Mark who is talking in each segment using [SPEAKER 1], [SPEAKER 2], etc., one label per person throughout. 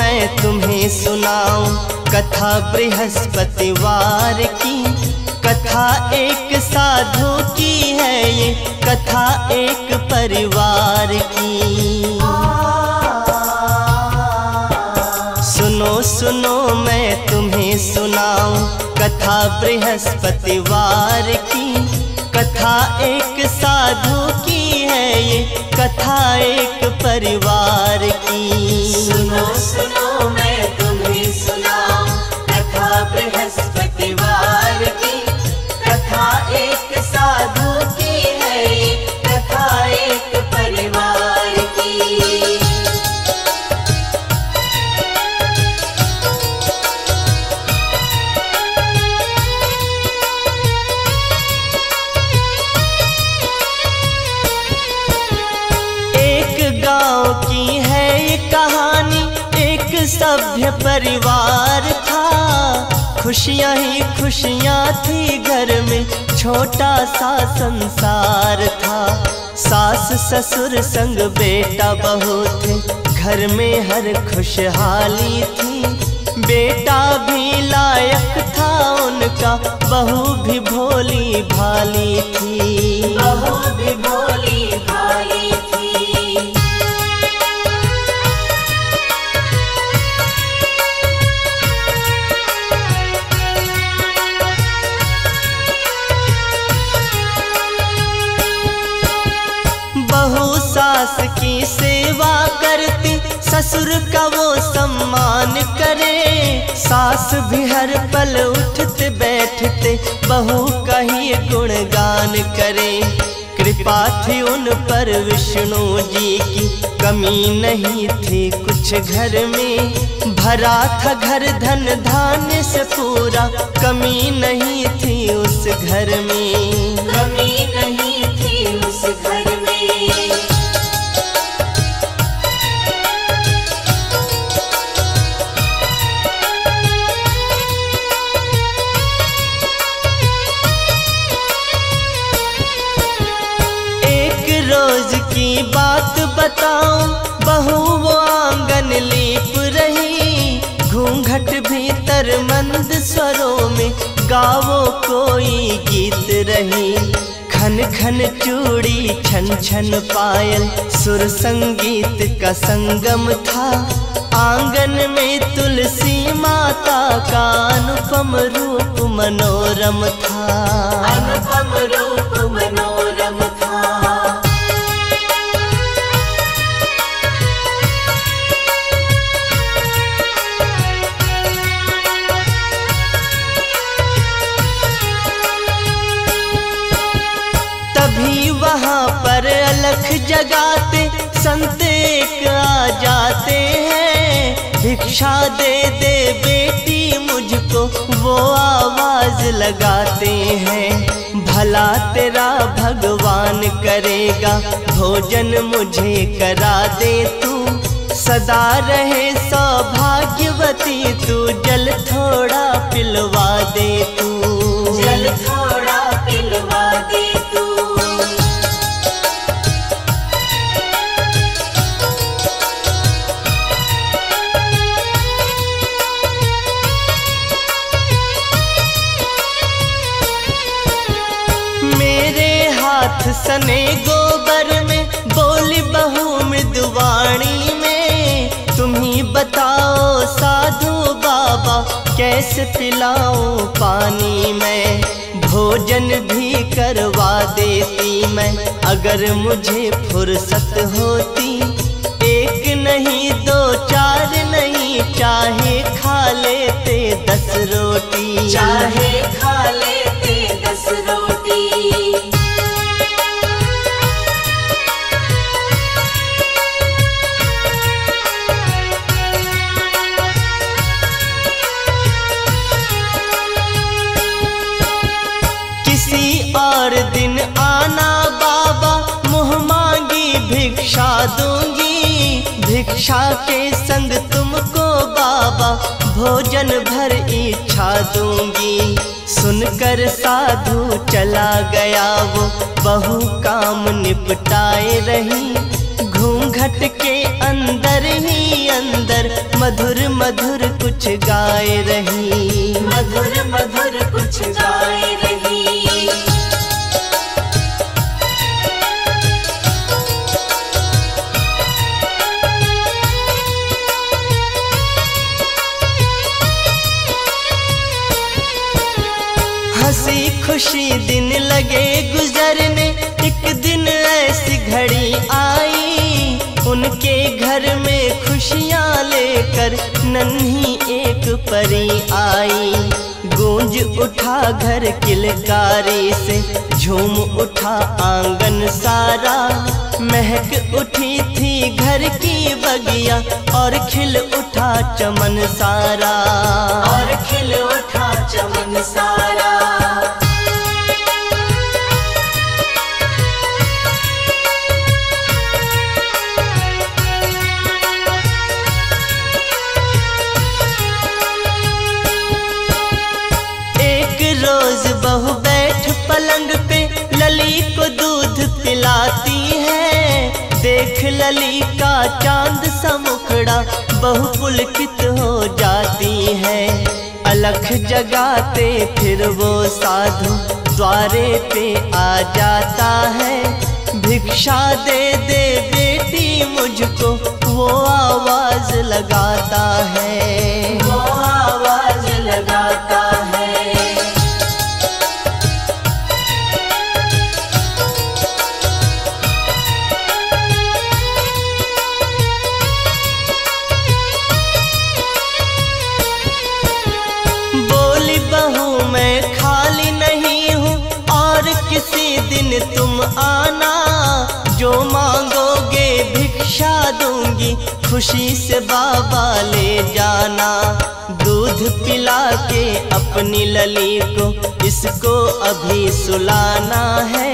[SPEAKER 1] मैं तुम्हें सुनाऊं कथा बृहस्पतिवार की। कथा एक साधु की है ये, कथा एक परिवार की। सुनो सुनो मैं तुम्हें सुनाऊं कथा बृहस्पतिवार की। कथा एक साधु की है ये, कथा एक परिवार की।
[SPEAKER 2] सुनो सुनो मैं तुम्हें सुनाऊं कथा बृहस्पतिवार की। कथा एक साधु की है ये, कथा एक परिवार की।
[SPEAKER 1] की है ये कहानी, एक सभ्य परिवार था। खुशियां ही खुशियां थी घर में, छोटा सा संसार था। सास ससुर संग बेटा बहू थे, घर में हर खुशहाली थी। बेटा भी लायक था उनका, बहू भी भोली भाली थी।
[SPEAKER 2] बहू भी भोली भाली थी।
[SPEAKER 1] बहू सास की सेवा करती, ससुर का वो सम्मान करे। सास भी हर पल उठते बैठते, बहू का ही गुणगान करे। कृपा थी उन पर विष्णु जी की, कमी नहीं थी कुछ घर में। भरा था घर धन धान्य से पूरा, कमी नहीं थी उस घर में।
[SPEAKER 2] कमी नहीं थी उस घर में।
[SPEAKER 1] रोज की बात बताऊं, बहू वो आंगन लीप रही। घूंघट भीतर मंद स्वरों में, गावो कोई गीत रही। खन खन चूड़ी छन छन पायल, सुर संगीत का संगम था। आंगन में तुलसी माता का अनुपम रूप मनोरम था।
[SPEAKER 2] अनुपम रूप मनोरम था।
[SPEAKER 1] तभी वहाँ पर अलख जगाते संत एक आ जाते हैं। भिक्षा दे दे बेटी मुझको, वो आवाज लगाते हैं। भला तेरा भगवान करेगा, भोजन मुझे करा दे तू। सदा रहे सौभाग्यवती तू, जल थोड़ा पिलवा दे तू।
[SPEAKER 2] जल थोड़ा पिलवा दे तू।
[SPEAKER 1] मेरे हाथ सने गोबर में, बोली बहू मृदुवाणी में। तुम ही बताओ साधु बाबा, कैसे पिलाऊं पानी में। भोजन भी करवा देती मैं, अगर मुझे फुर्सत होती। एक नहीं दो चार नहीं, चाहे खा लेते 10 रोटी।
[SPEAKER 2] चाहे खा लेते 10 रोटी।
[SPEAKER 1] किसी और दिन आना बाबा, मुँह मांगी भिक्षा दूंगी। भिक्षा के संग तुमको बाबा, भोजन भर इच्छा दूंगी। सुनकर साधु चला गया वो, बहू काम निपटाए रही। घूंघट के अंदर ही अंदर मधुर मधुर कुछ गाए रही,
[SPEAKER 2] मधुर मधुर कुछ गाए रही।
[SPEAKER 1] हंसी खुशी दिन लगे गुजरने, एक दिन ऐसी घड़ी आई, उनके घर में खुशियाँ लेकर नन्ही एक परी आई। गूंज उठा घर किलकारी से, झूम उठा आंगन सारा, महक उठी थी घर की बगिया और खिल उठा चमन सारा,
[SPEAKER 2] और खिल उठा चमन सारा।
[SPEAKER 1] रोज बहू बैठ पलंग पे लली को दूध पिलाती है, देख लली का चांद सा मुखड़ा बहू पुलकित हो जाती है। अलख जगाते फिर वो साधु द्वारे पे आ जाता है, भिक्षा दे दे बेटी मुझको वो आवाज लगाता है,
[SPEAKER 2] वो आवाज लगाता है।
[SPEAKER 1] बहू मैं खाली नहीं हूँ और किसी दिन तुम आना, जो मांगोगे भिक्षा दूंगी खुशी से बाबा ले जाना। दूध पिला के अपनी लली को इसको अभी सुलाना है,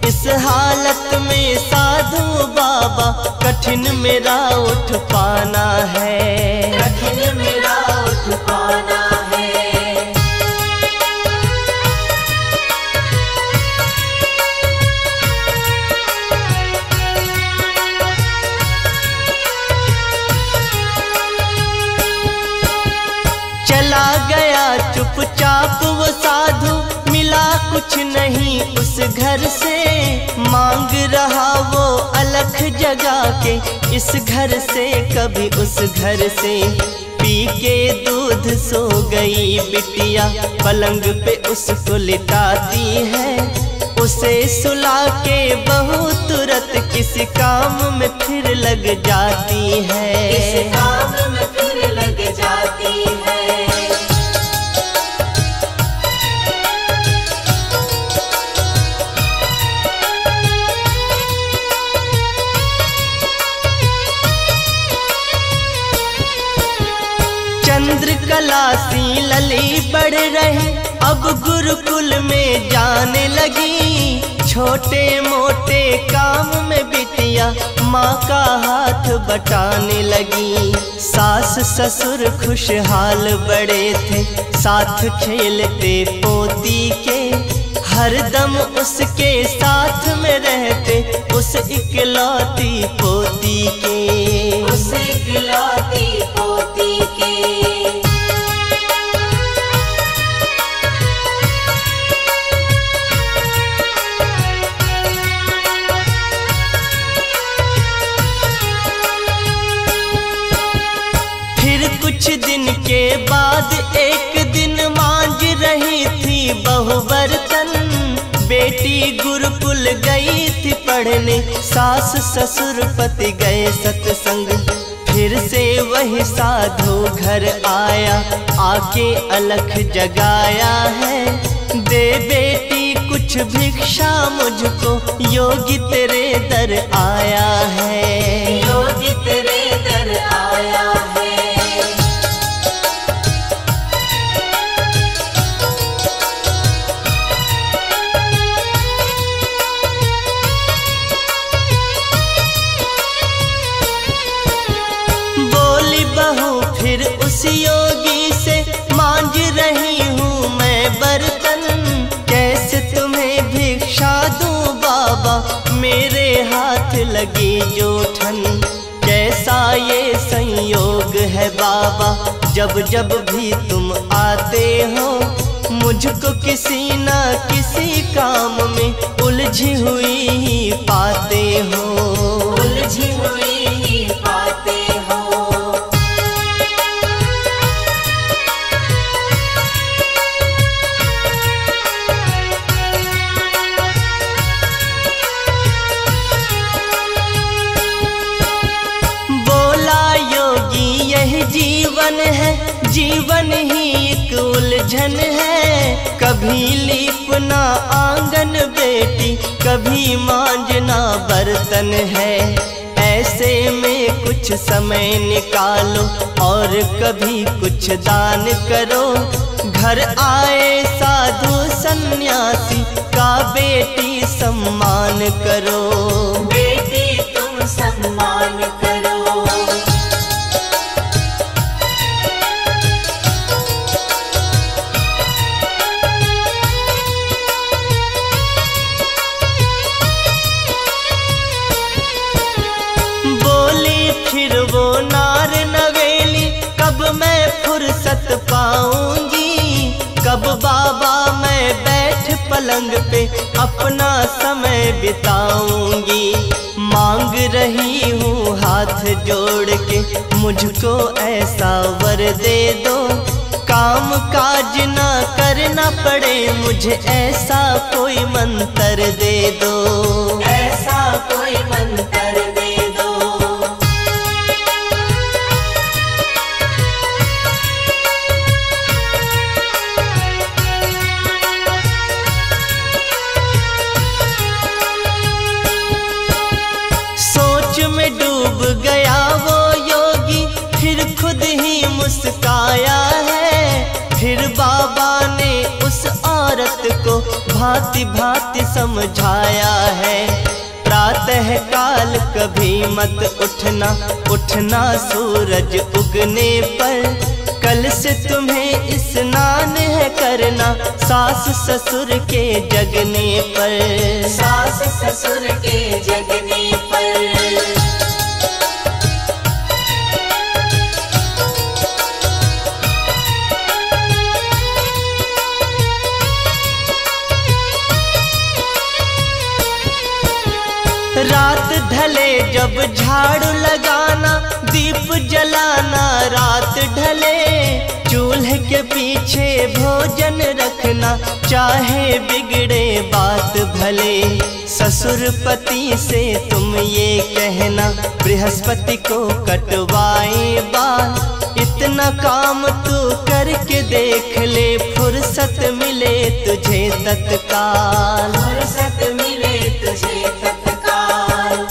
[SPEAKER 1] इस हालत में साधु बाबा कठिन मेरा उठ पाना है,
[SPEAKER 2] कठिन मेरा उठ पाना है।
[SPEAKER 1] चला गया चुपचाप वो साधु, मिला कुछ नहीं उस घर से, मांग रहा वो अलख जगा के इस घर से कभी उस घर से। पी के दूध सो गई बिटिया, पलंग पे उसको लिटाती है, उसे सुला के बहू तुरंत किसी काम में फिर लग जाती है,
[SPEAKER 2] किसी काम में फिर लग जाती है।
[SPEAKER 1] चंद्रकला सी लली बढ़ रही, अब गुरुकुल में जाने लगी, छोटे मोटे काम में बिटिया माँ का हाथ बटाने लगी। सास ससुर खुशहाल बड़े थे, साथ खेलते पोती के, हरदम उसके साथ में रहते उस इकलौती पोती के,
[SPEAKER 2] उस इकलौती पोती के।
[SPEAKER 1] कुछ दिन के बाद एक दिन मांझ रही थी बहू बर्तन, बेटी गुरुकुल गई थी पढ़ने, सास ससुर पति गए सत्संग, फिर से वही साधु घर आया, आके अलख जगाया है, दे बेटी कुछ भिक्षा मुझको, योगी तेरे दर आया है,
[SPEAKER 2] योगी तेरे दर आया है।
[SPEAKER 1] फिर उस योगी से मांझ रही हूँ मैं बर्तन, कैसे तुम्हें भिक्षा दूँ बाबा, मेरे हाथ लगी जो ठन, कैसा ये संयोग है बाबा, जब जब भी तुम आते हो मुझको किसी न किसी काम में उलझी हुई ही पाते हो,
[SPEAKER 2] उलझी हुई ही पाते हो।
[SPEAKER 1] बोला योगी यही जीवन है, जीवन ही एक उलझन है। कभी लीपना आंगन बेटी, कभी मांजना बर्तन है। ऐसे में कुछ समय निकालो और कभी कुछ दान करो। घर आए साधु सन्यासी का बेटी सम्मान करो,
[SPEAKER 2] बेटी तुम सम्मान करो।
[SPEAKER 1] फिर वो नार नवेली, कब मैं फुर्सत पाऊंगी, कब बाबा मैं बैठ पलंग पे अपना समय बिताऊंगी। मांग रही हूँ हाथ जोड़ के मुझको ऐसा वर दे दो, काम काज ना करना पड़े मुझे ऐसा कोई मंत्र दे दो,
[SPEAKER 2] ऐसा कोई मंत्र दे दो।
[SPEAKER 1] में डूब गया वो योगी, फिर खुद ही मुस्काया है। फिर बाबा ने उस औरत को भांति भांति समझाया है। प्रातः काल कभी मत उठना, उठना सूरज उगने पर। कल से तुम्हें स्नान है करना, सास ससुर के जगने पर,
[SPEAKER 2] सास ससुर के जगने पर।
[SPEAKER 1] रात ढले जब झाड़ू लगाना, दीप जलाना रात ढले। चूल्हे के पीछे भोजन रखना, चाहे बिगड़े बात भले। ससुर पति से तुम ये कहना, बृहस्पति को कटवाए बाल। इतना काम तू करके देख ले, फुर्सत मिले तुझे तत्काल,
[SPEAKER 2] फुर्सत मिले तुझे तत्काल।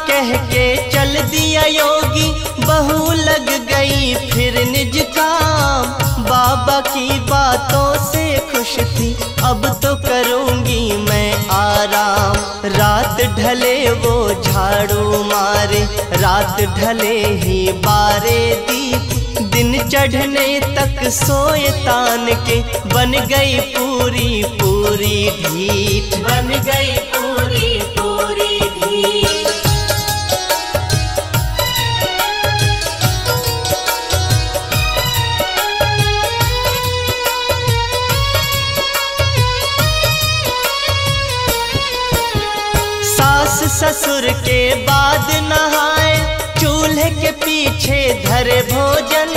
[SPEAKER 1] कह के चल दिया योगी, बहू लग गई फिर निज काम। बाबा की बातों से खुश थी, अब तो करूंगी मैं आराम। रात ढले वो झाड़ू मारे, रात ढले ही बारे दीप। दिन चढ़ने तक सोए तान के, बन गई पूरी पूरी ढीठ,
[SPEAKER 2] बन गई पूरी पूरी ढीठ।
[SPEAKER 1] सास ससुर के बाद नहाए, चूल्हे के पीछे धरे भोजन।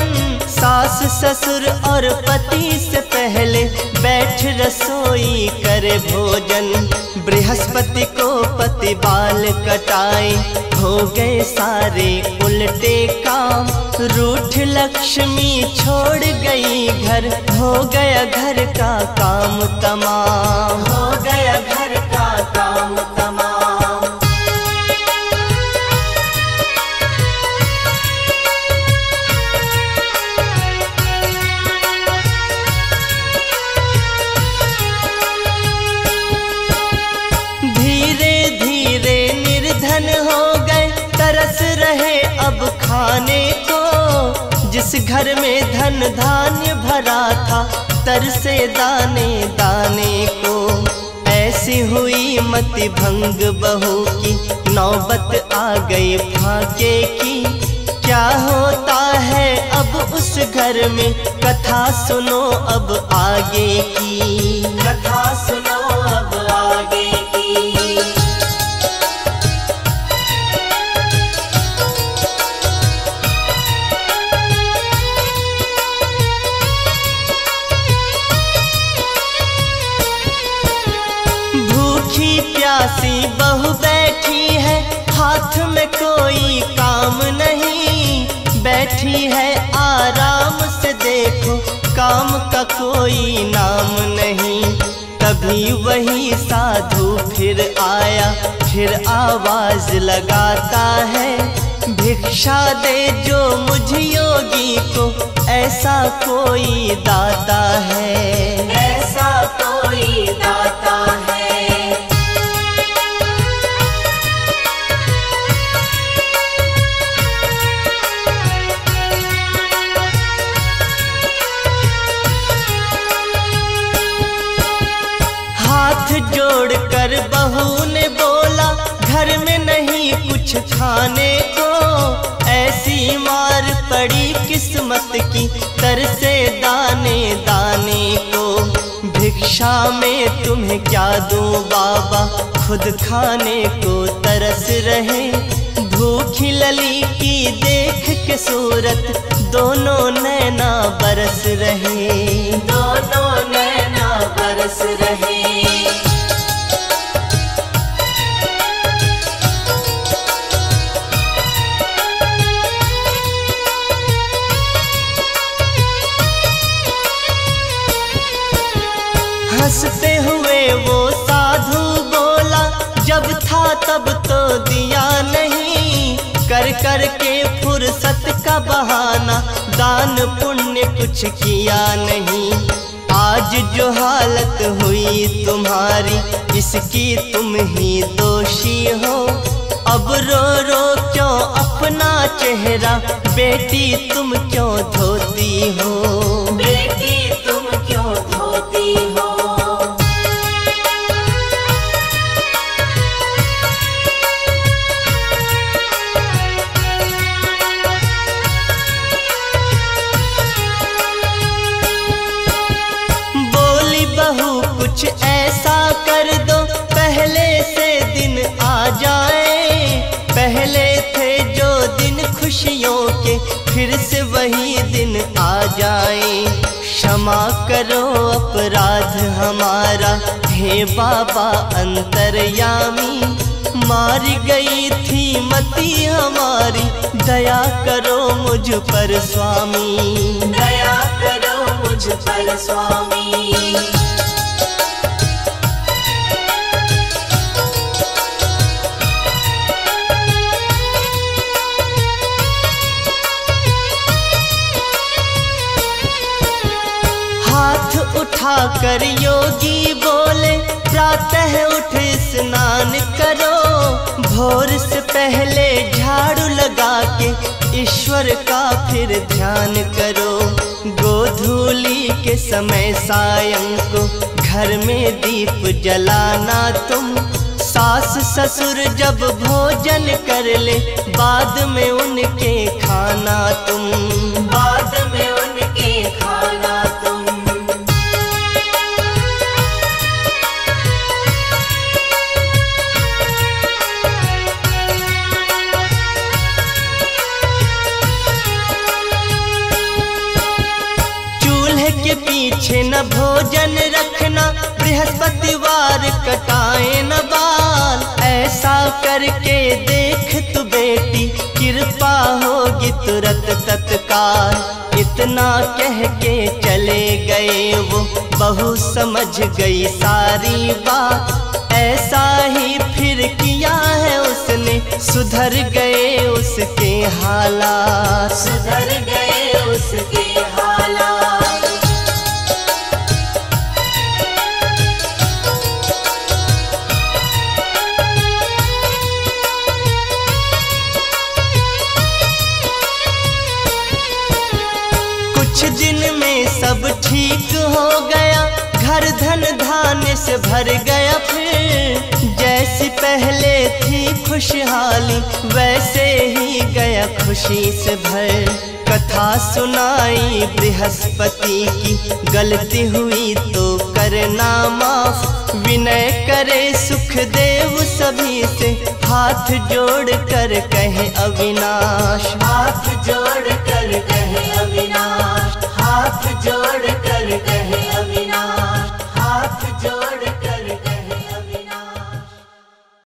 [SPEAKER 1] सास ससुर और पति से पहले बैठ रसोई करे भोजन। बृहस्पति को पति बाल कटाए, हो गए सारे उल्टे काम। रूठ लक्ष्मी छोड़ गई घर, हो गया घर का काम तमाम,
[SPEAKER 2] हो गया घर का काम तमाम। जिस
[SPEAKER 1] उस घर में धन धान्य भरा था, तरसे दाने दाने को। ऐसी हुई मति भंग बहू की, नौबत आ गई फाके की। क्या होता है अब उस घर में, कथा सुनो अब आगे की।
[SPEAKER 2] कथा सुनो अब आगे की।
[SPEAKER 1] भूखी प्यासी बहू बैठी है, हाथ में कोई काम नहीं। बैठी है आराम से, देखो काम का कोई नाम नहीं। तभी वही साधु फिर आया, फिर आवाज लगाता है, भिक्षा दे जो मुझ योगी को, ऐसा कोई दाता है।
[SPEAKER 2] ऐसा कोई दाता है।
[SPEAKER 1] हाथ जोड़कर बहू ने बोला, घर में नहीं कुछ खाने को। ऐसी मार पड़ी किस्मत की, तरसे दाने दाने को। भिक्षा में तुम्हें क्या दूं बाबा, खुद खाने को तरस रहे। भूखी लली की देख के सूरत, दोनों नैना बरस रहे।
[SPEAKER 2] दोनों नैना बरस रहे।
[SPEAKER 1] हंसते हुए वो साधु बोला, जब था तब तो दिया नहीं। कर कर के फुर्सत का बहाना, दान पुण्य कुछ किया नहीं। आज जो हालत हुई तुम्हारी, इसकी तुम ही दोषी हो। अब रो रो क्यों अपना चेहरा, बेटी तुम क्यों धोती हो।
[SPEAKER 2] बेटी तुम क्यों धोती हो।
[SPEAKER 1] बहू कुछ ऐसा कर दो, पहले से दिन आ जाए। पहले थे जो दिन खुशियों के, फिर से वही दिन आ जाए। क्षमा करो अपराध हमारा, हे बाबा अंतर्यामी। मारी गई थी मति हमारी, दया करो मुझ पर स्वामी।
[SPEAKER 2] दया करो मुझ पर स्वामी।
[SPEAKER 1] हाथ उठाकर योगी बोले, प्रातः उठ स्नान करो। भोर से पहले झाड़ू लगा के, ईश्वर का फिर ध्यान करो। गोधूली के समय सायं को, घर में दीप जलाना तुम। सास ससुर जब भोजन कर ले, बाद में उनके खाना तुम।
[SPEAKER 2] बाद में उनके खाना तुम।
[SPEAKER 1] के पीछे न भोजन रखना, बृहस्पतिवार कटाए न बाल। ऐसा करके देख तू बेटी, कृपा होगी तुरंत तत्काल। इतना कह के चले गए वो, बहू समझ गई सारी बात। ऐसा ही फिर किया है उसने, सुधर गए उसके हालात।
[SPEAKER 2] सुधर गए उसके हालात।
[SPEAKER 1] कुछ दिन में सब ठीक हो गया, घर धन धान्य से भर गया फिर। जैसी पहले थी खुशहाली वैसे ही गया खुशी से भर। कथा सुनाई बृहस्पति की, गलती हुई तो करना माफ। विनय करे सुखदेव सभी से, हाथ जोड़ कर कहे अविनाश।
[SPEAKER 2] हाथ जोड़ कर कहे अविनाश, हाथ जोड़ कर कहे अविनाश।